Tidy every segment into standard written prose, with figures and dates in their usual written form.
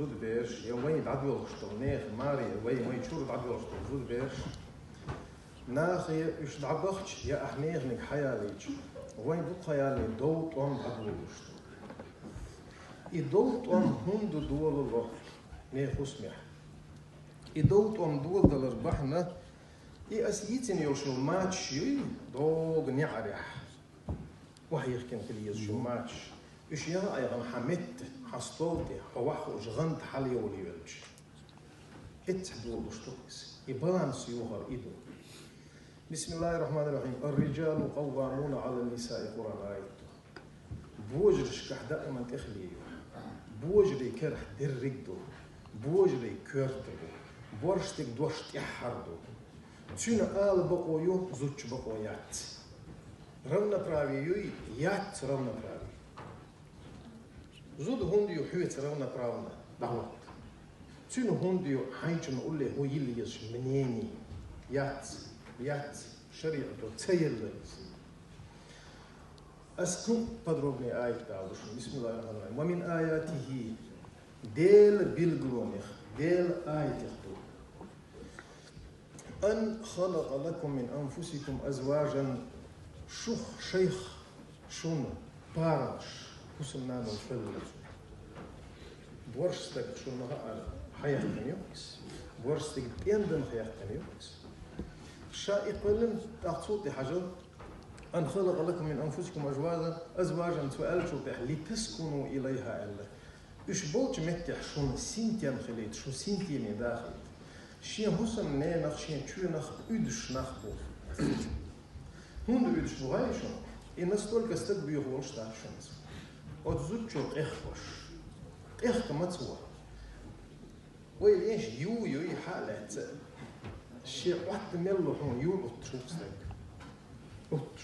زود بيرش يا وين دعوة شتونيخ ماري وين ما يشور دعوة شتون زود بيرش ناخي إيش دعبختش يا أحنيخ نك حياليش وين بق حيالي دوت وان دعوة شتون يدوت وان هند دول الله نيخ اسمح يدوت وان دول دلر بحنا أسيتين يوشو ماتش يي دوغ نعرح وهي يخكن كل يوشو ماتش إيش يا أيضا حمت حصلتي حوحو جغنت حالي وليولج اتحدوا بشتوكس يبالانس يوهر إيدو بسم الله الرحمن الرحيم الرجال قوامون على النساء قرآن آيته بوجرش كح دائما تخليه بوجري كرح درقدو بوجري كرتو بورشتك دوشت يحردو تشينا آل بقويو زوج بقويات равно правию ят равно правию زود هنديو حويت равно правنا دعوت تشينا هنديو حينشن أقوله هو يلي يش منيني يات شريعته تيل أسكو подробнее آية دعوش بسم الله الرحمن الرحيم ومن آياته ديل بالجلونيخ ديل آية أن خلق لكم من أنفسكم أزواجا شخ شيخ شون بارش حسنا الفلوس بورستك شون حياة تنيوكس بورستك بيندن حياة تنيوكس شائق لن تقصوتي حاجة أن خلق لكم من أنفسكم أزواجا سؤال شو لتسكنوا إليها إلا إيش بولش متح شون سنتين خليت شو سنتين داخل شين حسن نخ شين شو نخ أدش نخ بوف هون أدش بوهايشون إن استول كستد بيهول شتاشونز أتزوجوا إخوش كما تسوى ويليش يو حالات شيء واحد ملو هون يو أتشوفسك أتش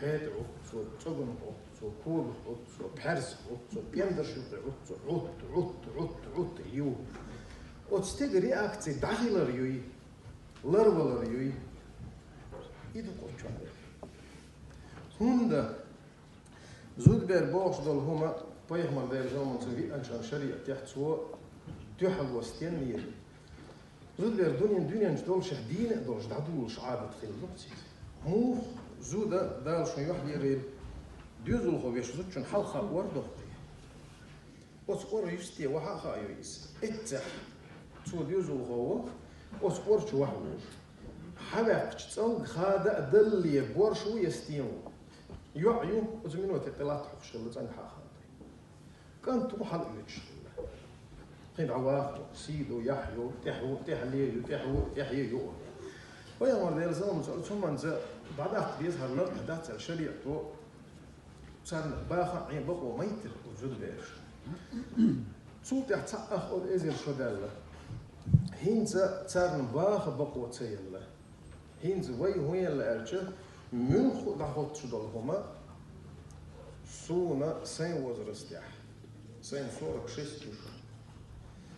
هاد أتش تجون أتش كول أتش بحرس أتش بيندرش أتش يو أتستيق رياكتي داخل ريوي لرول ريوي إيدو قرشان هوندا زود بير بوش دول هما بيغمر دير زومن سوي أنشان شريعة تحت سوا تحل وستين نير زود بير دنيا جدول شهدين دولش دعدولش عادة خيل لبسيت مو زودا دال شو يوحد يريد ديوزول خو بيش زوجن حلقة وردو أسقور يستي وحا خايويس اتح تو ديوزول خو أسقور شو وحوش حبك تتصل خادع دلي بورشو يستيمو يعيو وزمينو تطلعت حوش اللي عند حاخا كان توحل إليش قيد عواف سيدو يحيو تحليو تحيو ويا مرة يلزم ثم أنت بعد أخذ يظهر لك حدث الشريعة صار باخا عين بقوا ميتر وجود بيش صوت يحتاج أخذ إزيل شدالة هينزا صار باخا بقوا تسيلة هينزا وين الأرجع من خد عهد شدال هما سونا سين وزرستيح سين صورك شستوش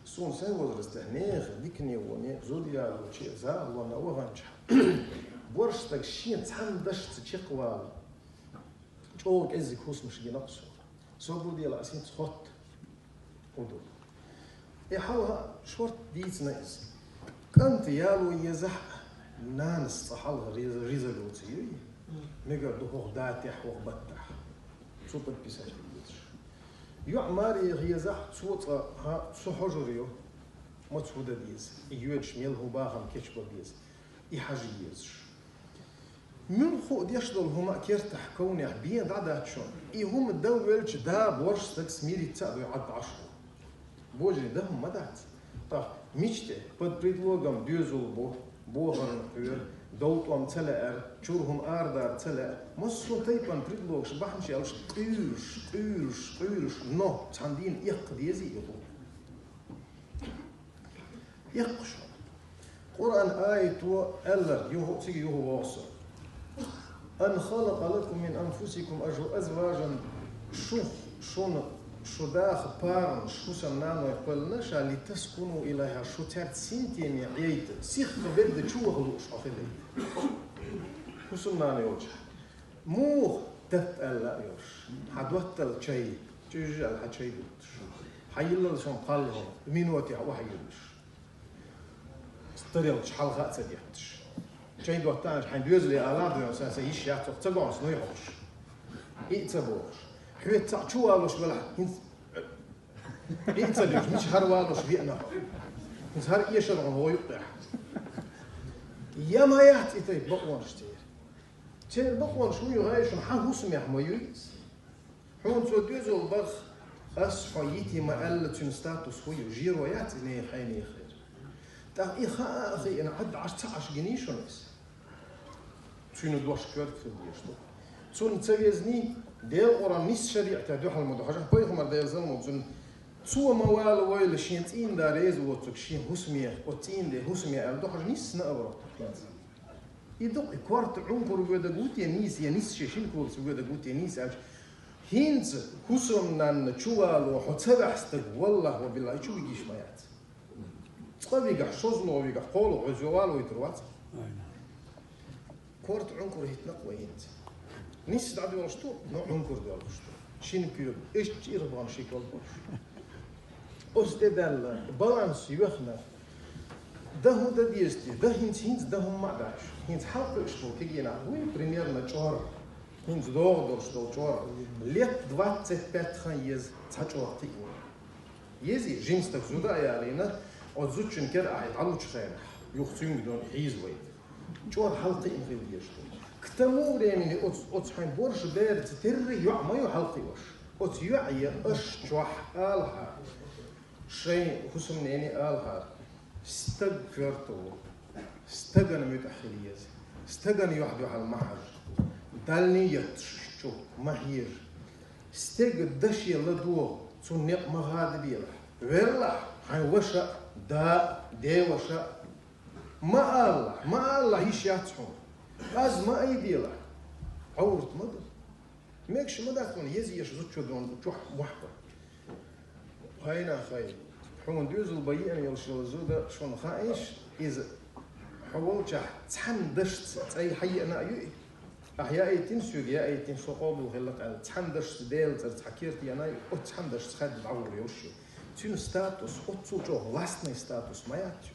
سون سين وزرستيح نيخ ديكني وني زوديا وشي زار وانا وغنش بورشتك شين تحمدش تشقوال جوك ازي كوس مش ينقصو صوبو ديال اسين تخط ودو يحاولها شورت ديت نايز كنت يالو يزح نانس صحالها ريزولوتي نقدر دوخ داتح وغبتح صوت بيساج بيدش يعماري يزح صوت ها سحجريو ما تسودا ديز يوج ميل هو باهم كيشبا ديز يحجيز من خو ديشدل هما كيرتح كوني بين دعدات شون هم الدولج داب ورشتك سميري تساعدوا يعد 10 بوجري ده هم مدات طب ميشته под предлогом дюзул боган دوتهم تلأر شورهم أردار تلأ مصر تيبان предлог شبحن شيء علش قيرش نو تندين يقديزي يقول يقش قرآن آية ألا يهو تيجي يهو واصل أن خلق لكم من أنفسكم أزواجا شو داخ بارن شو سمنانو يقبلنا شالي تسكنوا إليها شو تعد سنتين يعيد سيخ ببدا شو غلوش أخذي شو سمنانو يوجه مو تتألا يوش حدوتل شيء تجي على شيء حيلا شون قالهم مينوتي وحيلش ستريل شحال غات سديتش شين دوتانش حين بيوزلي على سا سيش يا تقون سنويش يتبوش حيت شو قالوش بلا يتبوش مش هروالوش بينا نهار يشرغون هو يقطع يا ما يحت إتي بقوانش تير بقوانش هو يغايش محاهو سميح ما يويس حون سو دوزو البخ أس حييتي ما قال تون ستاتوس هو يجيرو ياتي ني حيني خير تا إخا أخي أنا عد 19 جنيه شونس تون دوش كورت في ديشتو تون تسويزني ديل أورا نيس شريعة تدوح المدوحة بيخ مر ديل زلمو تون تسوى موال ويل شين تين داريز وتك شين هسمية وتين ده هسمية الدوحة نيس نأبرة يدق كوارت عنكر ويدا قوتي نيس يا نيس شين كورس ويدا قوتي نيس هينز هسم نان تشوال وحتسبح استق والله وبالله شو يجيش ما يعت تقبيق حشوزلو وبيق قولو عزوال ويتروات كوارت عنكر هيتنقوى هينز نيس دعدي ولا شطور نوع عنكر دي ولا شطور شين كيلو ايش تير بغان شيك ولا بوش أستدل بالانس يخنا ده هو ده ديستي ده هينز ده هم ما داش هينز حلقة اشتو كيجينا هو بريمير نجار هينز دور شتو جار ليت 25 خيز تحجور تيجي يزي جيمس تفزودا يالينا أزوجن كده عيطلوش خير يختيم بدون حيز ويد جار حلقة إن في ديستي كتمور يعني أتس حين بورش بير تتري يع ما يحلقي وش أتس يعي أش جوح آلها شيء خصوصا يعني آلها استغفرتو استغنى متأخريز استغنى يوحدو على المحر دالني يتشو مهير استغدشي لدو تنق مغاد بيلا ولا هاي وشا دا دي وشا ما الله يشياتهم از ما ايديلا عورت مدر ميكش مدرتون يزي يشزوتشو دون جوح محبر هاينا خاي حون دوز البيئة يلشو زودا شون خايش إذا حولتش تحندشت أي حي أنا يوي أحياء تنسوق يا أي تنسوق بالغلط على تحندشت ديل تحكيرتي أنا أو تحندشت خد بعور يوشي تون ستاتوس أتصو جو لاستني ستاتوس ما ياتشو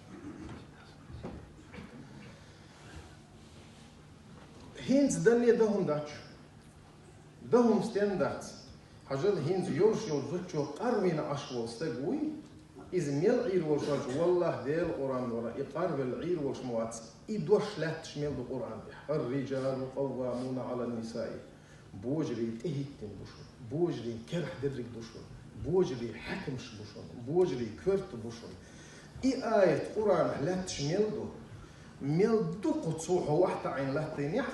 هينز دنيا دهم داتش دهم ستاندرد حجل هينز يورشو زوتشو قروين عشوال استقوي إذا ميل عير والشاج والله ديل قرآن ورا يقارب العير والشموات يدوش لا تشمل القرآن الرجال قوامون على النساء بوجري تهيتن بوشون بوجري كرح درك بوشون بوجري حكمش بوشون بوجري كرت بوشون آية قرآن لا تشمل دو ميل دوق تصوح واحدة عين لا تنيح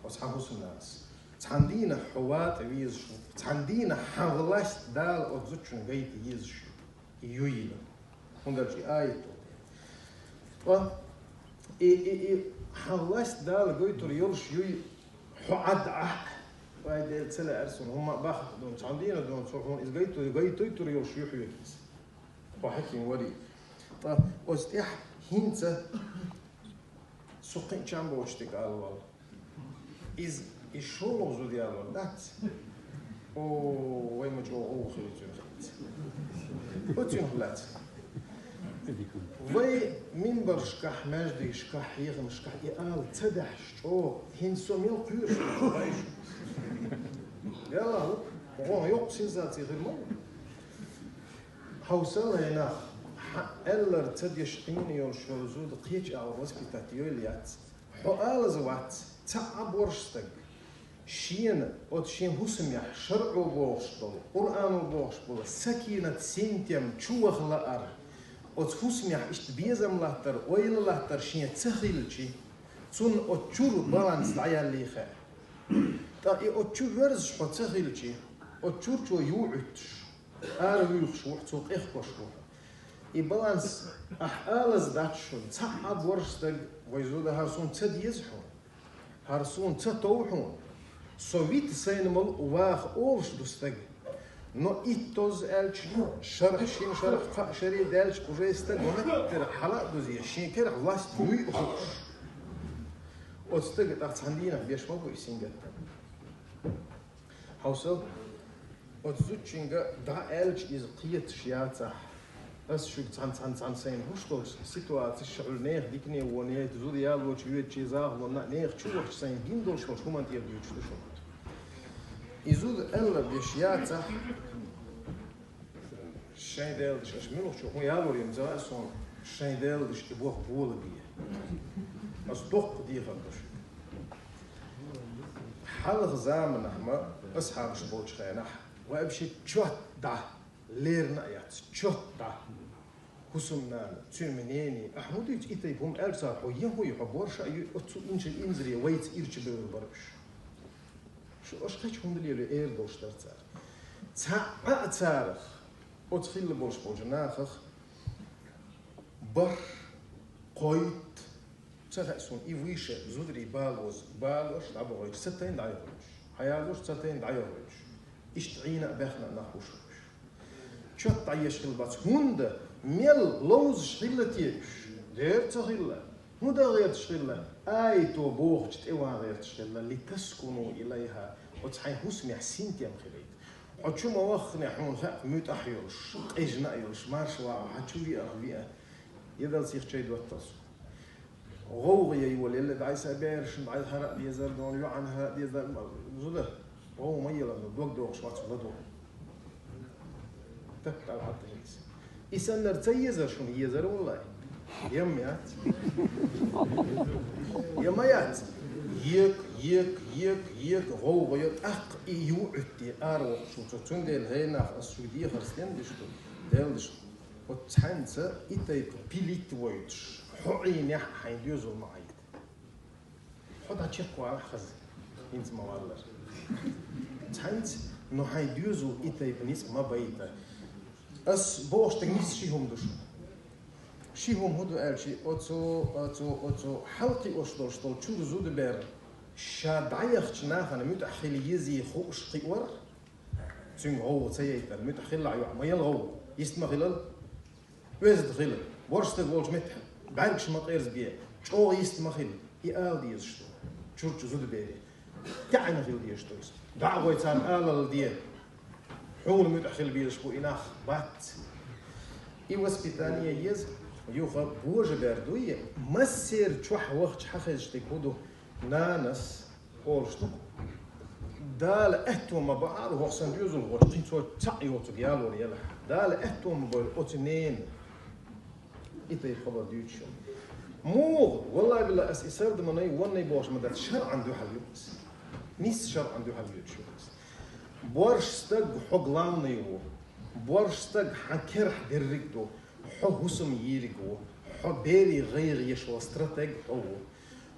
وصحابه الناس تحندينا حوات ويزشو تحندينا حغلاش دال أتزوجن جيت يزشو يوينا هندرجي آية و حغلاش دال جيت ريولش يوي حعد وهذا تسلا أرسل هم باخ دون تحندينا دون صوحون إذا جيت ريولش يحييكس وحكي وري طب واستيح هنتا سوقين جنبه وشتك على الوال إز الشغل زوديالو دات أو وين مجو أو خليتون أتين خلات وي منبر شكح مجدي شكح يغم شكح يقال تدح شو هين سوميل قيوش يلا هو يقصي ذاتي غير مو حوصل هنا ألر تديش قيني يرشو زود قيج أو رسكتات يوليات حقال زوات تعب ورشتك شين أو شين هسميح شرع بوشبل قرآن بوشبل سكينة سنتيم تشوخ لأر أو هسميح إشتبيزم لهتر ويل لهتر شين تخيلشي تون أو تشور بالانس دعيا ليخا تا أو تشور ورز شو تخيلشي أو تشور شو يوعدش يوخ شو تسوق إخوة شو بالانس أحالز داتشون تعب ورشتك ويزود هارسون تديزحون هارسون تتوحون سويت سينمال واخ أورش دوستك نو إيتوز ألش شرح شين شرح فاشري دالش بوجيستك ونكتر حلقة دوزي شين كرح لاست يوي أخوش أستك تحت عندنا بيش ما بو يسين جدا حوصل وتزوجينجا دا ألج إز قيت شياتا أس شو تان سين هوشتول سيتواتي شعول نيخ ديكني ونيت زود يالو تشويت شيزاه ونا نيخ شو سين جيندول شو كمان تيبيوش شو إزود ألا بيشياتا شين ديلش اش منو شو هو يالو يمزا سون شين ديلش تبوخ بول بيه أس دوق دي خلش حلق زامن أحمد أصحاب شبوش خينح وأبشي تشوت دا ليرنا يات تشوت دا حسمنا تشمنيني أحمد يتيبهم ألسا ويهو يحبور شيء أتو إنزري ويت إيرش بالبرش شو أشتاج هم اللي إير دوش ترتار تعرف أتخيل بوش بوجناخ بر قيد تخسون إيويش زودري بالوش لعبوش ستين دايروش حيالوش ستين دايروش إشتعينا بخنا نخوش شو تعيش خلبات هند ميل لوز شغلتيش غير تغيلا هندا غير تشغيلا أي تو بوخ تتوان غير تشغيلا لتسكنوا إليها وتحين حسمي حسين تيام خليت حتشو ما وخني حون ثاق ميت أحيوش إجنا يوش مارشوا حتشو في أغبيئة يدل سيخ شيء دوتاسو غوغي يولي اللي دعيس أبيرش دعيس هرق ديزر دون يوعن هرق ديزر زوده غو ميلا دوك دوغ شوات زوده تبقى الحط هيس إسان نرتيزر شون يزر والله يميات يميات يك غوغي أق يوعدي أروح شو تندل هنا السعودية خرسين دشتو دلش وتحنت إتى بيليت ويتش حقيني حين يوزو معي حدا تشيكوا على خز إنت ما والله تحنت إنه حين يوزو إتى بنيس ما بيتا أس بوش تجنيس شيهم دشو شيهم هدو ألشي أتو حلقي أشتول شو زود بير شادعيخ جناخ أنا متأخل يزي خوش قيور تين غو تيجي متأخل عيوع ما يلغو يستمع خلال ويزد خلال ورشت الولج متح بعدش ما غير زبيه شو يستمع خلال يقال ديز شو شو زود بيري تعنا خلال ديز شو دعوة تام آل دي حول متأخل بيز شو إناخ بات إيواس بثانية يز يوخا بوجه بردوية مسير شوح وقت حخج تكودو نانس أولشتو دال أهتو ما بعار هو سنديوزو وقتين تو تعيو تجيالو رياله دال أهتو ما بقول أتنين إتى خبر ديوتشو مو والله بالله أسيسر دمني وني باش مدة شر عنده حليوس نيس شر عنده حليوس بورش استج حقلان نيو بورش استج حكر دريكتو حوسم يريكو حبيري غير يشوا استراتيج هو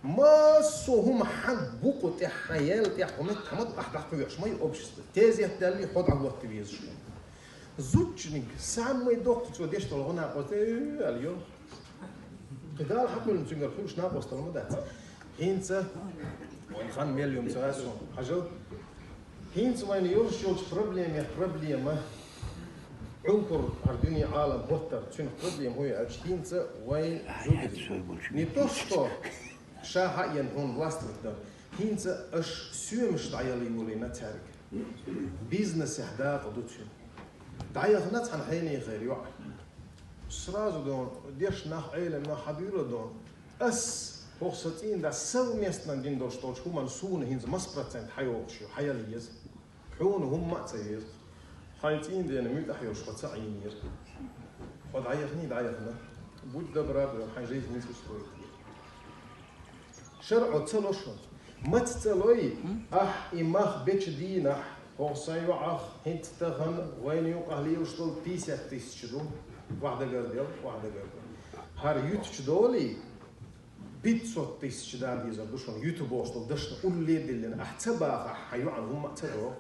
ما سوهم حد بوكو تحيال تحمد حمد أحد حفيش ما يقبش تازي تالي حد على الوقت بيز شو زوجني سام ما يدق توديش طلعنا قلت اليوم قدال حقول نسنجر خوش ناقص طلعنا هينسا وين خان مليون ساسو حاجة هينسا وين يرشوش بروبليم عنكر الدنيا عالم بوتر تشين بروبليم هو هينسا وين زوجي نيتوشتو شاها ينهون لاستر هينسا اش سومش دعيالي يولي نتارك بيزنس يحدا قدوتشن دعيال نت عن حيني غير يوع سرازو دون ديش ناح عيلم ناح حبيرو دون اس بوخستين دا سو ميستنا دين دوش طولش هما نسون هينز مسبرتين حيوغشيو حياليز حون هم مأتيز حيتين دين ميت أحيوش خطعينير خد عيخني دعيخنا بود دبراب حيجيز نيسو سروي شرعو تلوشن ما تتلوي إماخ بيتش دينح هوسايو عخ هنت تغن وين يوقع لي وشتول بيسة تيسشدو واحدة قرديل هار يوتشدولي بيتسو تيسشدا بيزا دوشون يوتيوب وشتول دشنا قول لي دلنا احتبا حيو عنهم اعتبروا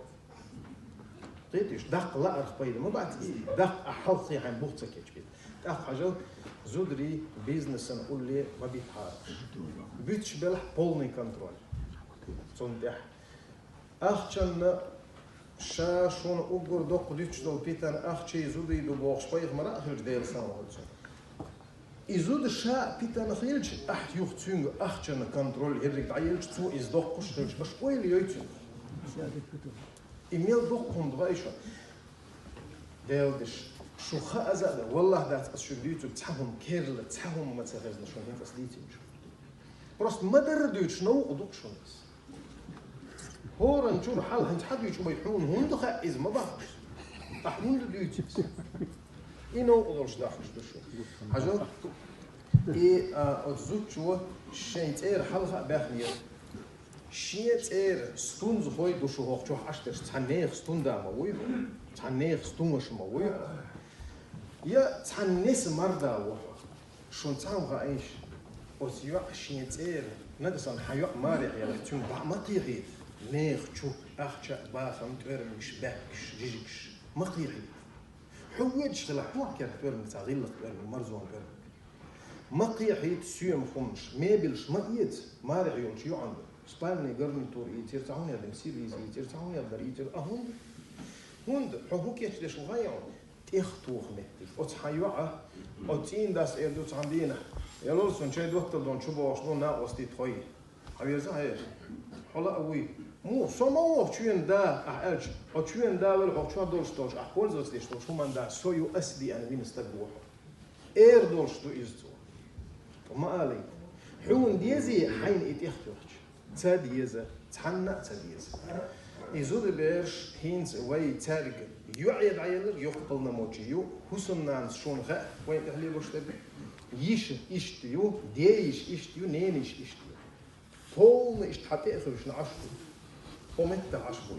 قيتش دق لا أرخبيل ما بعد دق أحلقي عن بوختك يجبيد دق حاجة زودري بيزنس نقول لي ما بيتحارش بيتش بلح بولني كنترول صندح أخشن شاشون أقول دق ديتش دول بيتان أخشي زودي دو بوخش بايغ مرا أخرج ديل سامولتش إزود شا بيتان خيلش أح يختون أخشن كنترول هرق دعيلش تو إز دقش تلش باش قويل يوتيوب إيميل دقهم ضغيشة ديودش شو خازق والله ده تقص ديوتو تحهم كيرل تحهم ما تغزنا شو هيك قصديتي بروست ما دردوت شنو قدوق شو ناس هورن شو حال هنت حد يشوف يحون هم دخل إذا ما بعرف أحمل ديوتي إنه قدرش داخل شو حاجة أتزوج شو شيء تير حلقة باخنية شيء تير ستون زخوي دوشو هوك شو عشتر تحنيخ ستون دا مويه تحنيخ ستون وش مويه يا تحنيس مردا وح شو نتعم غايش أتيوع شيء تير ندسان حيوع مارع يا لتون ما قيري نيخ شو أخشى باخم تير مش باكش جيجش ما قيري حوج طلع حوع كده تير متغلق تير مرزون تير ما قيحيت سيوم خمش ما بلش ما يد ما رعيون شيو عنده سبالني قرني تور يتير تعون يا دمسير يتير تعون يا دريتير أهون هوند حقوق يشلش وغيرون تختوخ متي أتحيوعه أتين داس إردو تعندينا يا لولسون شيء دوتر دون شو بوشلون ناقص تتخوي حبيزا هيش حلا قوي مو سمو شوين دا أحج أو شوين دا ولا شو دولش توش أحول زوجتي شو من دا سويو أسدي أنا بين استقبوه دولش تو إزتو وما قالي حون ديزي حين إتيختوش تاديزة تحنق تاديزة إزود بيرش هينز وي تارج يعيد عيلر يقبلنا موجيو حسن نانس شون غا وين تحلي وش تبي يش إشتيو ديش إشتيو نينش إشتيو فول إشت حتى إخرج نعشبو ومتى عشبو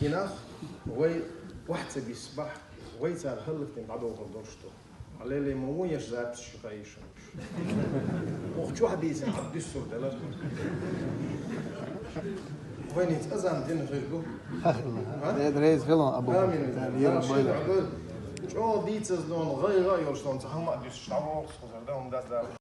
هناخ وي واحد سبي صباح وي تار هلك تين بعده وخلصتو على اللي مو يجزات شقايش وقت واحد يسمع الدستور ده وين يتأذن دين غيره هذا دريس فيلم أبو آمين شو ديتز دون غير يورشلون تحمق ديش شعور خزر دهم داس